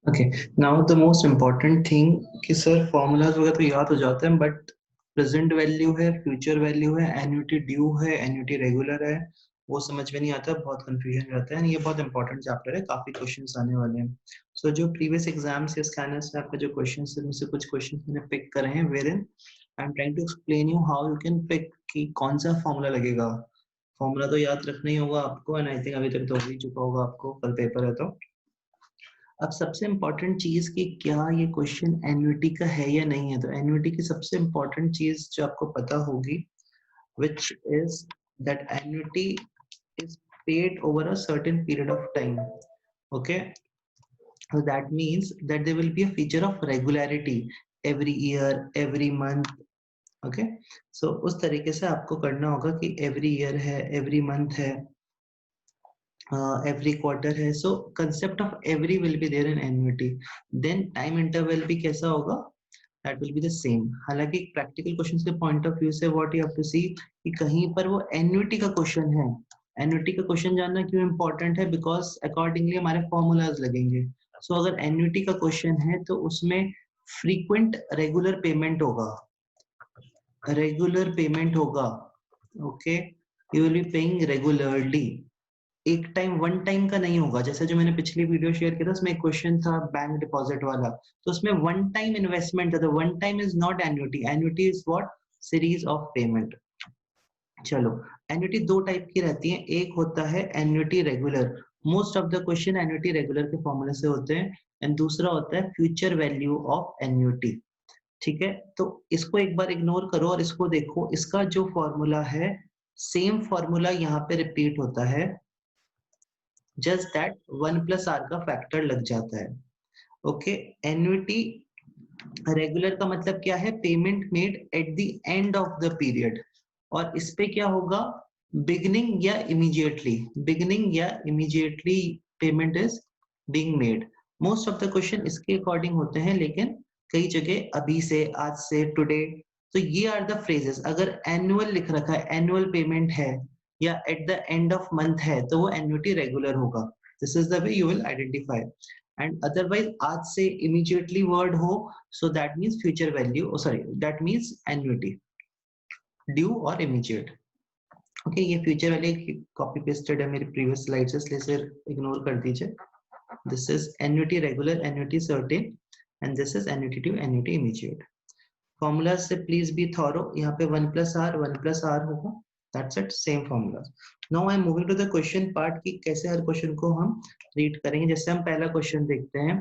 Okay, now the most important thing कि sir formulas वगैरह तो याद हो जाते हैं, बट प्रेजेंट वैल्यू है, फ्यूचर वैल्यू है, एन्युटी ड्यू है, एन्युटी रेगुलर है, वो समझ में नहीं आता, बहुत कंफ्यूजन रहता है। ये बहुत इंपॉर्टेंट चैप्टर है, काफी क्वेश्चंस आने वाले हैं। सो जो प्रीवियस एग्जाम्स या स्कैनर्स में आपका जो क्वेश्चंस है, उनमें से कुछ क्वेश्चंस मैंने पिक करे हैं, where in I am trying to explain you how you can pick कि कौन सा फॉर्मूला लगेगा। फॉर्मूला तो याद रखना ही होगा आपको, एंड आई थिंक अभी तक तो हो ही चुका होगा आपको, कल पेपर है तो। अब सबसे इम्पोर्टेंट चीज कि क्या ये क्वेश्चन एन्युटी का है या नहीं है। तो एन्युटी की सबसे इम्पोर्टेंट चीज जो आपको पता होगी, which is that annuity is paid over a certain period of time. Okay, so that means that there will be a feature of regularity every year, every month. Okay, so उस तरीके से आपको करना होगा कि every year है, every month है, every quarter है. So concept of every will be there in annuity. Then time interval भी कैसा होगा, that will be the same. हालांकि practical questions के point of view से what you have to see कि कहीं पर वो annuity का question है. annuity का question जानना क्यों important है, because accordingly हमारे formulas लगेंगे. So अगर annuity का question है तो उसमें frequent regular payment होगा, okay, you will be paying regularly. एक टाइम वन टाइम का नहीं होगा, जैसे जो मैंने पिछली वीडियो शेयर किया था उसमें एक क्वेश्चन था बैंक डिपॉजिट वाला, तो उसमें वन टाइम इन्वेस्टमेंट था। One time is not annuity, annuity is what, series of payment. चलो, एन्युटी दो टाइप की रहती है, एक होता है annuity regular, most of the question annuity regular के फॉर्मूले से होते हैं, एंड दूसरा होता है फ्यूचर वैल्यू ऑफ एन्युटी। ठीक है, तो इसको एक बार इग्नोर करो और इसको देखो, इसका जो फॉर्मूला है सेम फॉर्मूला यहाँ पे रिपीट होता है, जस्ट दैट 1+r का फैक्टर लग जाता है। ओके, एन्युटी रेगुलर का मतलब क्या है, payment made at the end of the period, और इस पे क्या होगा, बिगिनिंग या इमीडिएटली, बिगिनिंग या immediately payment is being made. Most of the question इसके अकॉर्डिंग होते हैं, लेकिन कई जगह अभी से, आज से, टुडे। तो ये आर द फ्रेजेस। अगर एनुअल लिख रखा है, एनुअल पेमेंट है, या eight the end of month है, तो वो एन्युटी रेगुलर होगा। This is the way you will identify. And otherwise आज से इमीडिएटली वर्ड हो, so that means future value, oh sorry, that means annuity, due और immediate. Okay, ये future वाले copy pasted है मेरी previous slide से, इसलिए सिर ignore कर दीजिए. This is annuity regular, annuity certain, and this is annuity due, annuity immediate. Formula से please be thorough. यहाँ पे 1+r होगा, that's it, same formula. Now I am moving to the question part कि कैसे हर question को हम read करेंगे। जैसे हम पहला question देखते हैं,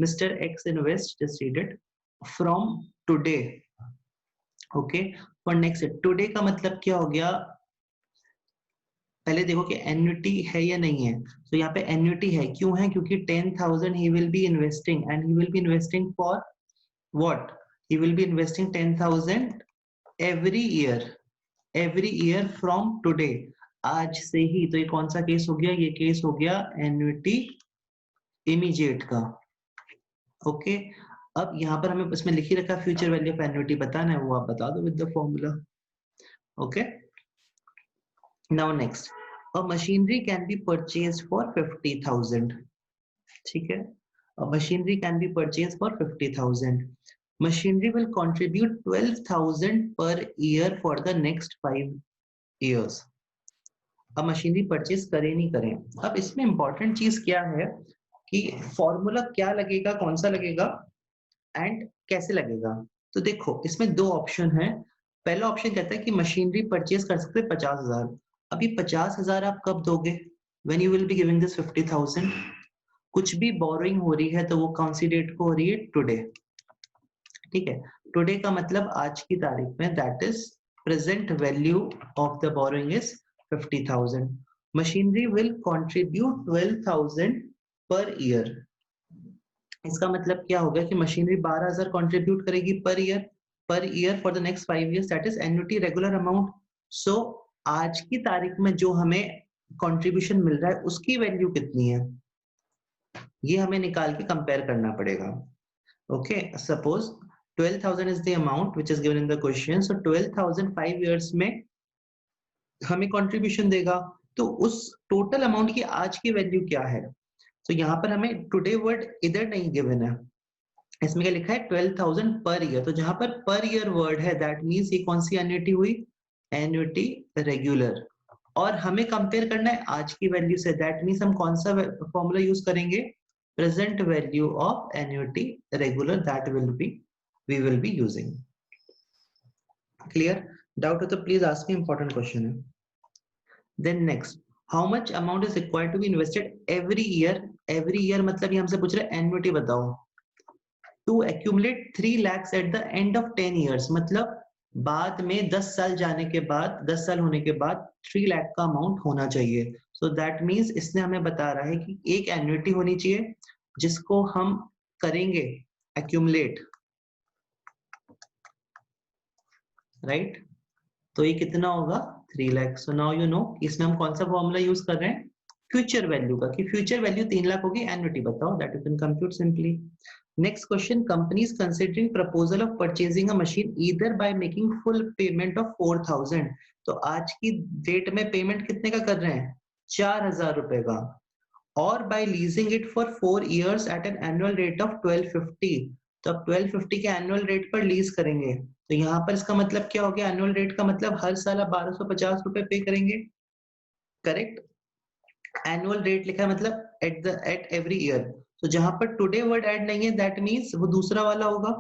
Mr. X invest, just read it, from today. Okay, for next today का मतलब क्या हो गया, पहले देखो कि एन्युटी है या नहीं है। तो यहाँ पे एन्युटी है, क्यों है, क्योंकि 10,000 he will be investing, and he will be investing for what, he will be investing 10,000 every year from today, आज से ही। तो ये कौन सा केस हो गया, ये केस हो गया एन्युटी इमीडिएट का। ओके, अब यहाँ पर हमें इसमें लिखी रखा फ्यूचर वैल्यू ऑफ एन्युटी बताना है, वो आप बता दो with the formula. Okay, now next, a machinery can be purchased for 50,000. ठीक है, a machinery can be purchased for 50,000. Machinery will contribute 12,000 per year for the next 5 years. अब machinery purchase करें नहीं करें, अब इसमें इंपॉर्टेंट चीज क्या है कि फॉर्मूला क्या लगेगा, कौन सा लगेगा, एंड कैसे लगेगा। तो देखो, इसमें दो ऑप्शन है। पहला ऑप्शन कहता है कि मशीनरी परचेज कर सकते 50,000। अब ये 50,000 आप कब दोगे, when you will be giving this 50,000। कुछ भी बोरोइंग हो रही है तो वो कौन सी डेट को हो रही है, टुडे। ठीक है, टुडे का मतलब आज की तारीख में, that is present value of the borrowing is 50,000। Machinery will contribute 12,000 per year. इसका मतलब क्या होगा कि मशीनरी 12,000 कंट्रीब्यूट करेगी per year for the next 5 years, that is annuity regular amount. So आज की तारीख में जो हमें कंट्रीब्यूशन मिल रहा है उसकी वैल्यू कितनी है, ये हमें निकाल के कंपेयर करना पड़ेगा। Okay, suppose 12,000 is the amount which is given in the question, so 12,000 5 years में हमें कंट्रीब्यूशन देगा, तो उस टोटल अमाउंट की आज की वैल्यू क्या है। तो यहाँ पर हमें टुडे वर्ड इधर नहीं गिवन है, इसमें क्या लिखा है 12,000 पर ईयर। तो जहां पर ईयर वर्ड है दैट मीन्स ये कौन सी एन्युटी हुई, एन्युटी रेगुलर। और हमें कंपेयर करना है आज की वैल्यू से, दैट मीन्स हम कौन सा फॉर्मूला यूज करेंगे, present value of annuity regular, that will be we will be using. Clear? Doubt हो तो please ask me, important question है। Then next, how much amount is required to be invested every year. Every year मतलब ये हमसे पूछ रहे हैं annuity बताओ, to accumulate 3 lakhs at the end of 10 years, मतलब बाद में 10 साल जाने के बाद, 10 साल होने के बाद 3 लाख का अमाउंट होना चाहिए। सो दैट मीन्स इसने हमें बता रहा है कि एक एन्युटी होनी चाहिए जिसको हम करेंगे एक्यूमुलेट, राइट? तो ये कितना होगा, 3 lakh. So now you know इसमें हम कौन सा फॉर्मूला यूज कर रहे हैं, फ्यूचर वैल्यू का, कि फ्यूचर वैल्यू 3 लाख होगी, एन्युटी बताओ, that you can compute simply. Next question, companies considering proposal of purchasing a machine either by making full payment of 4,000, तो आज की डेट में पेमेंट कितने का कर रहे हैं, 4,000 रुपए का, और by leasing it for 4 years at an annual rate of 1250, तो अब 1250 के एनुअल रेट पर लीज करेंगे। तो यहाँ पर इसका मतलब क्या हो गया, एनुअल रेट का मतलब हर साल आप 1250 रुपए पे करेंगे, करेक्ट? एनुअल रेट लिखा है मतलब एट एवरी ईयर। तो जहां पर टुडे वर्ड ऐड नहीं है दैट मींस वो दूसरा वाला होगा।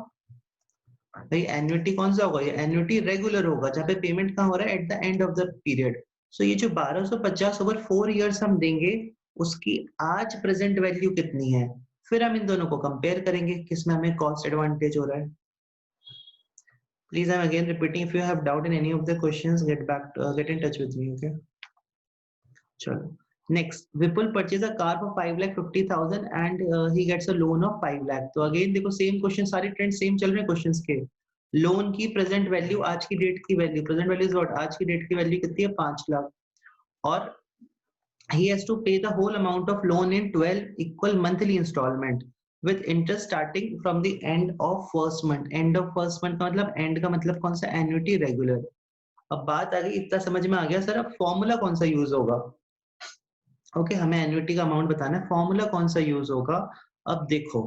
भाई एन्युटी कौन सा होगा, ये एन्युटी रेगुलर होगा, जहां पे पेमेंट कहाँ हो रहा है, at the end of the period. So ये जो 1250 ओवर 4 इयर्स हम देंगे, उसकी आज प्रेजेंट वैल्यू कितनी है, फिर हम इन दोनों को कंपेयर करेंगे किसमें हमें कॉस्ट एडवांटेज हो रहा है। Please I am again repeating, if you have doubt in any of the questions get in touch with me, okay? चलो next, Vipul purchase a car for 5,50,000 and he gets a loan of 5 lakh. तो again देखो same question, सारे trend same चल रहे हैं questions के। Loan की present value, आज की डेट की value, present value is what, आज की डेट की वैल्यू कितनी है, 5 लाख, और he has to pay the whole amount of loan in 12 equal monthly installment with interest starting from the end of first month। end of first month का मतलब, end का मतलब कौन सा, एन्युटी रेगुलर। अब बात आ गई, इतना समझ में आ गया सर, अब फॉर्मूला कौन सा यूज होगा, ओके? हमें एन्युटी का अमाउंट बताना है, फॉर्मूला कौन सा यूज होगा। अब देखो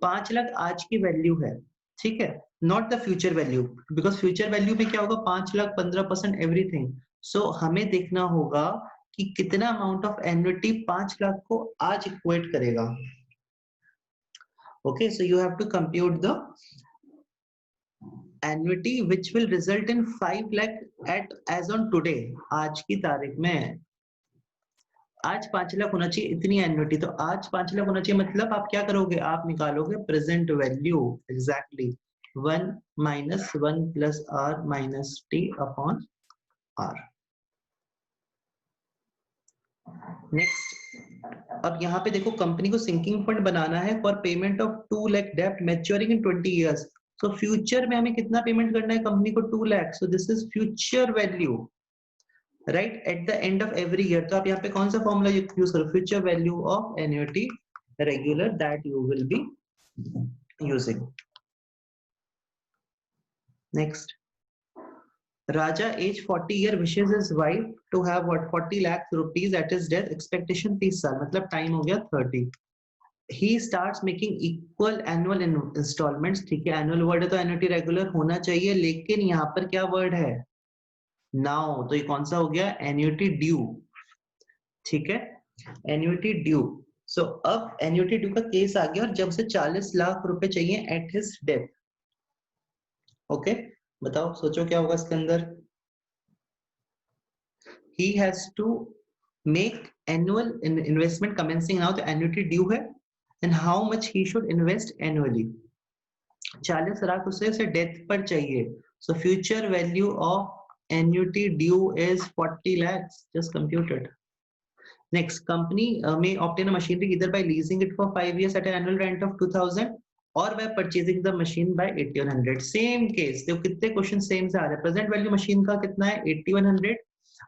5 लाख आज की वैल्यू है, ठीक है, not the future value, because future value में क्या होगा, 5 लाख 15% एवरीथिंग। सो हमें देखना होगा कि कितना अमाउंट ऑफ एन्युटी 5 लाख को आज इक्वेट करेगा। Okay, so you have to compute the annuity which will result in 5 lakh at as on today, आज की तारीख में। आज 5 लाख होना चाहिए इतनी एन्युटी, तो आज 5 लाख होना चाहिए, मतलब आप क्या करोगे, आप निकालोगे present value, exactly 1 minus 1 plus R minus T upon R. Next, अब यहाँ पे देखो कंपनी को सिंकिंग फंड बनाना है फॉर पेमेंट ऑफ 2 लाख डेब्ट मैच्योरिंग इन 20 इयर्स। सो फ्यूचर में हमें कितना पेमेंट करना है कंपनी को, 2 lakh. So this is future value, right, eight the end of every year. तो आप यहाँ पे कौन सा फॉर्मूला यूज करो, future value of annuity regular, that you will be using. Next, Raja age 40 year wishes his wife to have what 40 lakh rupees at his death, expectation 30 साल, मतलब time हो गया 30। he starts making equal annual installments, ठीक है, annual word है तो annuity regular होना चाहिए, लेकिन यहाँ पर क्या वर्ड है, नाउ, तो ये कौन सा हो गया, एन्युटी ड्यू, ठीक है, एन्युटी ड्यू। सो अब एन्युटी ड्यू का केस आ गया, और जब से 40 लाख रुपए चाहिए एट हिज डेथ। ओके, बताओ सोचो क्या होगा इसके अंदर। he has to make annual investment commencing now, the annuity due है, and how much he should invest annually। 40 lakh उसे डेथ पर चाहिए, so future value of annuity due is 40 lakhs, just compute it। Next, company may obtain a machinery either by leasing it for 5 years at an annual rent of 2,000 or by purchasing the machine by 8,100। Same case, देखो कितने question same से आ रहे हैं। Present value machine का कितना है, 8,100,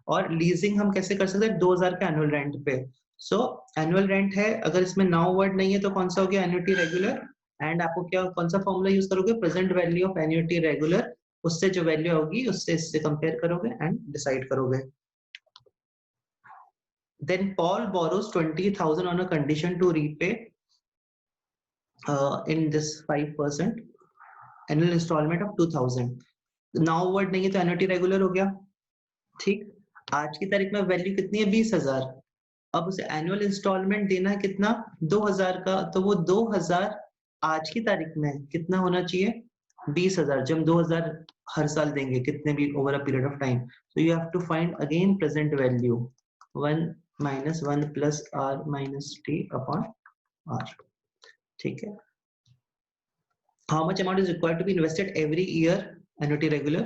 और leasing हम कैसे कर सकते हैं, 2,000 के एनुअल रेंट पे। सो एनुअल रेंट है, अगर इसमें नाउ वर्ड नहीं है तो कौन सा हो गया, एन्युटी रेगुलर। एंड आपको क्या, कौन सा फॉर्मूला यूज करोगे, present value of annuity regular, उससे जो वैल्यू होगी उससे इससे कंपेयर करोगे एंड डिसाइड करोगे। Then Paul borrows 20,000 on a condition to repay in this 5% annual installment of 2,000. Now word नहीं है तो एन्युटी रेगुलर हो गया, ठीक। आज की तारीख में वैल्यू कितनी है 20,000। अब उसे एनुअल इंस्टॉलमेंट देना है कितना 2,000 का, तो वो 2,000 आज की तारीख में कितना होना चाहिए 20,000। जब 2,000 हर साल देंगे कितने भी over a period of time, so you have to find again present value 1 minus 1 plus r minus t upon r, ठीक है। How much amount is required to be invested every year annuity regular?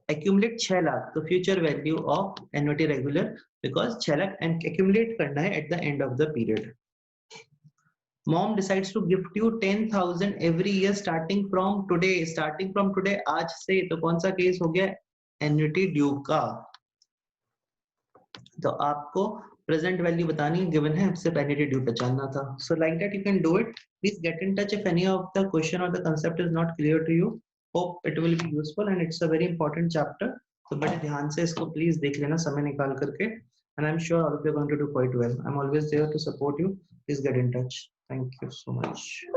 Accumulate 6 lakh, तो future value of annuity regular because 6 lakh accumulate करना है at the end of the period. Mom decides to gift you 10,000 every year starting from today. Starting from today आज से, तो कौन सा case हो गया annuity due का। तो आपको प्रेजेंट वैल्यू बतानी गिवन है, सिर्फ एन्युटी ड्यू पहचानना था। So like that you can do it. Please get in touch if any of the question और the concept is not clear to you. Hope it will be useful and it's a very important chapter. तो बड़े ध्यान से इसको please देख लेना समय निकाल करके, and I am sure all of you are going to do quite well. I am always there to support you. Please get in touch. Thank you so much.